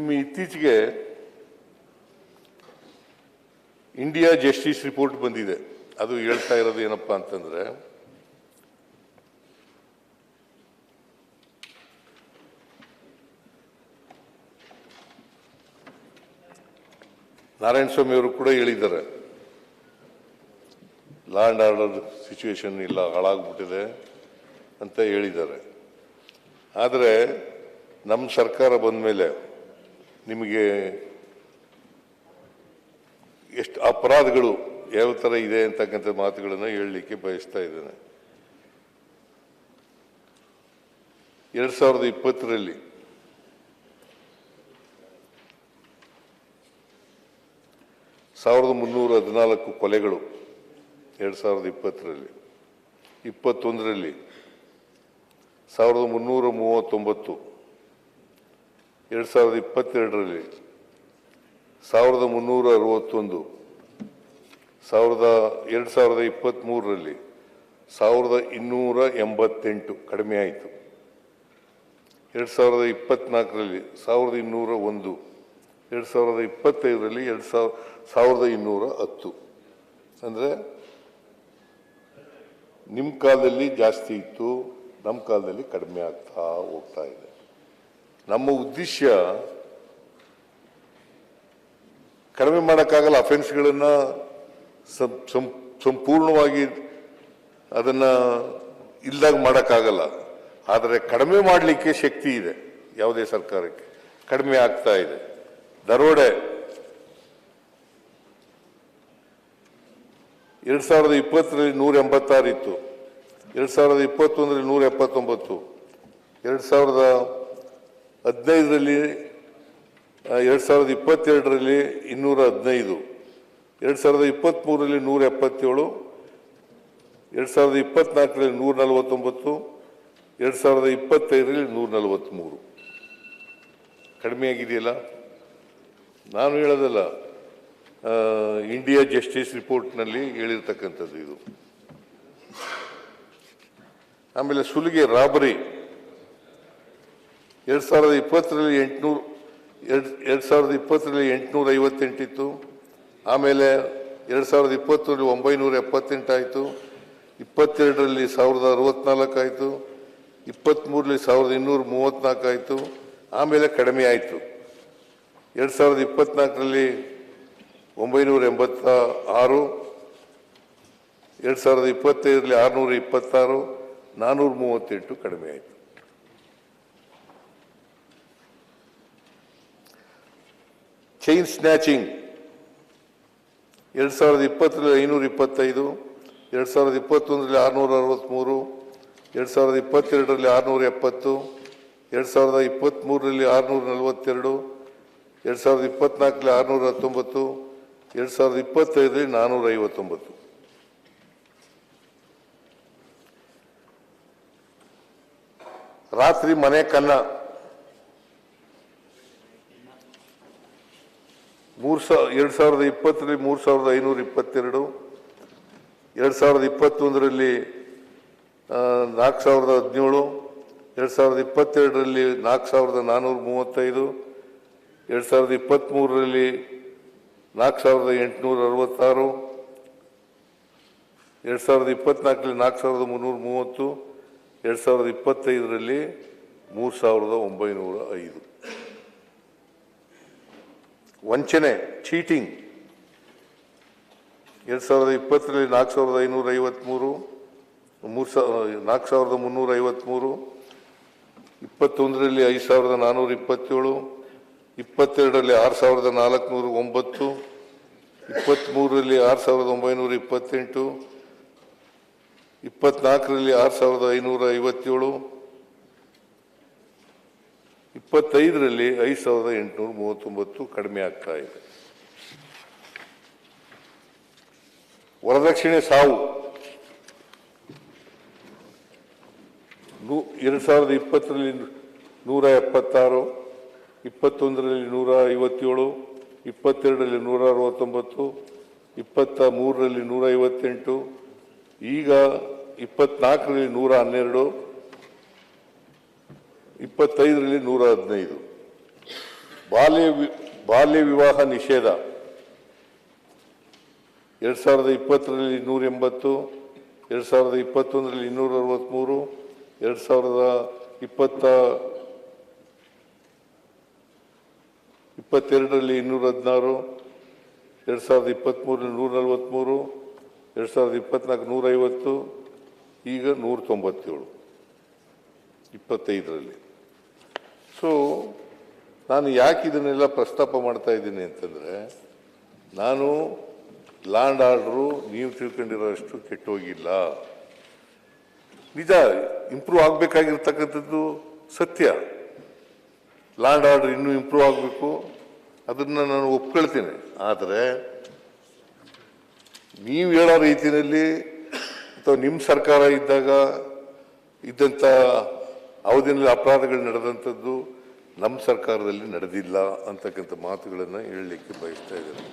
ನಿಮ್ಮ ಇತ್ತೀಚೆಗೆ India justice report ಬಂದಿದೆ. ಅದು ಹೇಳ್ತಾ ಇರೋದು ಏನಪ್ಪಾ ಅಂತಂದ್ರೆ, ನಾರಾಯಣ ಸ್ವಾಮಿ ಅವರು ಕೂಡ ಹೇಳಿದ್ದಾರೆ, ಲಾ ಅಂಡ್ ಆರ್ಡರ್ ಸಿಚುವೇಶನ್ ಇಲ್ಲ, ಹಾಳಾಗ್ಬಿಟ್ಟಿದೆ ಅಂತ ಹೇಳಿದ್ದಾರೆ. ಆದರೆ ನಮ್ಮ ಸರ್ಕಾರ ಬಂದ ಮೇಲೆ ನಿಮಗೆ ಎಷ್ಟು ಅಪರಾಧಗಳು ಯಾವ ಥರ ಇದೆ ಅಂತಕ್ಕಂಥ ಮಾತುಗಳನ್ನು ಹೇಳಲಿಕ್ಕೆ ಬಯಸ್ತಾ ಇದ್ದೇನೆ. 2020ರಲ್ಲಿ ಸಾವಿರದ 314 ಕೊಲೆಗಳು 2020ರಲ್ಲಿ. 21ರಲ್ಲಿ 1339, 2022ರಲ್ಲಿ 1361, 2023ರಲ್ಲಿ 1288 ಕಡಿಮೆ ಆಯಿತು. 2024ರಲ್ಲಿ 1201, 2025ರಲ್ಲಿ 1210. ಅಂದರೆ ನಿಮ್ಮ ಕಾಲದಲ್ಲಿ ಜಾಸ್ತಿ ಇತ್ತು, ನಮ್ಮ ಕಾಲದಲ್ಲಿ ಕಡಿಮೆ ಆಗ್ತಾ ಹೋಗ್ತಾ ಇದೆ. ನಮ್ಮ ಉದ್ದೇಶ ಕಡಿಮೆ ಮಾಡೋಕ್ಕಾಗಲ್ಲ, ಅಫೆನ್ಸ್ಗಳನ್ನು ಸಂಪೂರ್ಣವಾಗಿ ಅದನ್ನು ಇಲ್ದಾಗ ಮಾಡೋಕ್ಕಾಗಲ್ಲ. ಆದರೆ ಕಡಿಮೆ ಮಾಡಲಿಕ್ಕೆ ಶಕ್ತಿ ಇದೆ ಯಾವುದೇ ಸರ್ಕಾರಕ್ಕೆ. ಕಡಿಮೆ ಆಗ್ತಾ ಇದೆ. ದರೋಡೆ 2020ರಲ್ಲಿ 186 ಇತ್ತು, 2021ರಲ್ಲಿ 179, 2015ರಲ್ಲಿ 2022ರಲ್ಲಿ 215, 2023ರಲ್ಲಿ 177, 2024ರಲ್ಲಿ 149, 2025ರಲ್ಲಿ 143. ಕಡಿಮೆ ಆಗಿದೆಯಲ್ಲ. ನಾನು ಹೇಳೋದಲ್ಲ, ಇಂಡಿಯಾ ಜಸ್ಟಿಸ್ ರಿಪೋರ್ಟ್ನಲ್ಲಿ ಹೇಳಿರ್ತಕ್ಕಂಥದ್ದು ಇದು. ಆಮೇಲೆ ಸುಲಿಗೆ, ರಾಬರಿ 2020ರಲ್ಲಿ 858 ಇತ್ತು. ಆಮೇಲೆ 2020ರಲ್ಲಿ 978 ಆಯಿತು. 22ರಲ್ಲಿ 1064 ಆಯಿತು. 23ರಲ್ಲಿ 1234 ಆಯಿತು. ಆಮೇಲೆ ಕಡಿಮೆ ಆಯಿತು. 2024ರಲ್ಲಿ 986, 2025ರಲ್ಲಿ 626, 438 ಕಡಿಮೆ ಆಯಿತು. ಚೈನ್ ಸ್ನ್ಯಾಚಿಂಗ್ 2020ರಲ್ಲಿ 525, 2021ರಲ್ಲಿ 663, 2022ರಲ್ಲಿ 670, 2023ರಲ್ಲಿ 642, 2024ರಲ್ಲಿ 619, 2025ರಲ್ಲಿ 459. ರಾತ್ರಿ ಮನೆ ಕನ್ನ 2020ರಲ್ಲಿ 3522, 2021ರಲ್ಲಿ 4017, 2022ರಲ್ಲಿ 4435, 2023ರಲ್ಲಿ 4866, 2024ರಲ್ಲಿ 4330, 2025ರಲ್ಲಿ 3905. ವಂಚನೆ, ಚೀಟಿಂಗ್ 2020ರಲ್ಲಿ 4553, 4353, 21ರಲ್ಲಿ 5427, 22ರಲ್ಲಿ 6409, 23ರಲ್ಲಿ 6928, 24ರಲ್ಲಿ 6557, 25ರಲ್ಲಿ 5839 ಕಡಿಮೆ ಆಗ್ತಾ ಇದೆ. ವರದಕ್ಷಿಣೆ ಸಾವು 2020ರಲ್ಲಿ 176, 21ರಲ್ಲಿ 157, 22ರಲ್ಲಿ 169, 23ರಲ್ಲಿ 158, ಈಗ 24ರಲ್ಲಿ 112, 25ರಲ್ಲಿ 115. ಬಾಲ್ಯ ವಿವಾಹ ನಿಷೇಧ 2020ರಲ್ಲಿ 180, 2021ರಲ್ಲಿ 263, 2022ರಲ್ಲಿ 216, 2023ರಲ್ಲಿ 143, 2024 150, ಈಗ 197, 25ರಲ್ಲಿ. ಸೊ ನಾನು ಯಾಕೆ ಇದನ್ನೆಲ್ಲ ಪ್ರಸ್ತಾಪ ಮಾಡ್ತಾ ಇದ್ದೀನಿ ಅಂತಂದರೆ, ನಾನು ಲ್ಯಾಂಡ್ ಆರ್ಡ್ರು ನೀವು ತಿಳ್ಕೊಂಡಿರೋಷ್ಟು ಕೆಟ್ಟೋಗಿಲ್ಲ. ನಿಜ, ಇಂಪ್ರೂವ್ ಆಗಬೇಕಾಗಿರ್ತಕ್ಕಂಥದ್ದು ಸತ್ಯ. ಲ್ಯಾಂಡ್ ಆರ್ಡರ್ ಇನ್ನೂ ಇಂಪ್ರೂವ್ ಆಗಬೇಕು, ಅದನ್ನು ನಾನು ಒಪ್ಕೊಳ್ತೇನೆ. ಆದರೆ ನೀವು ಹೇಳೋ ರೀತಿಯಲ್ಲಿ ಅಥವಾ ನಿಮ್ಮ ಸರ್ಕಾರ ಇದ್ದಾಗ ಇದ್ದಂಥ ಅವಧಿಯಲ್ಲಿ ಅಪರಾಧಗಳು ನಡೆದಂಥದ್ದು ನಮ್ಮ ಸರ್ಕಾರದಲ್ಲಿ ನಡೆದಿಲ್ಲ ಅಂತಕ್ಕಂಥ ಮಾತುಗಳನ್ನು ಹೇಳಲಿಕ್ಕೆ ಬಯಸ್ತಾ ಇದ್ದೇನೆ.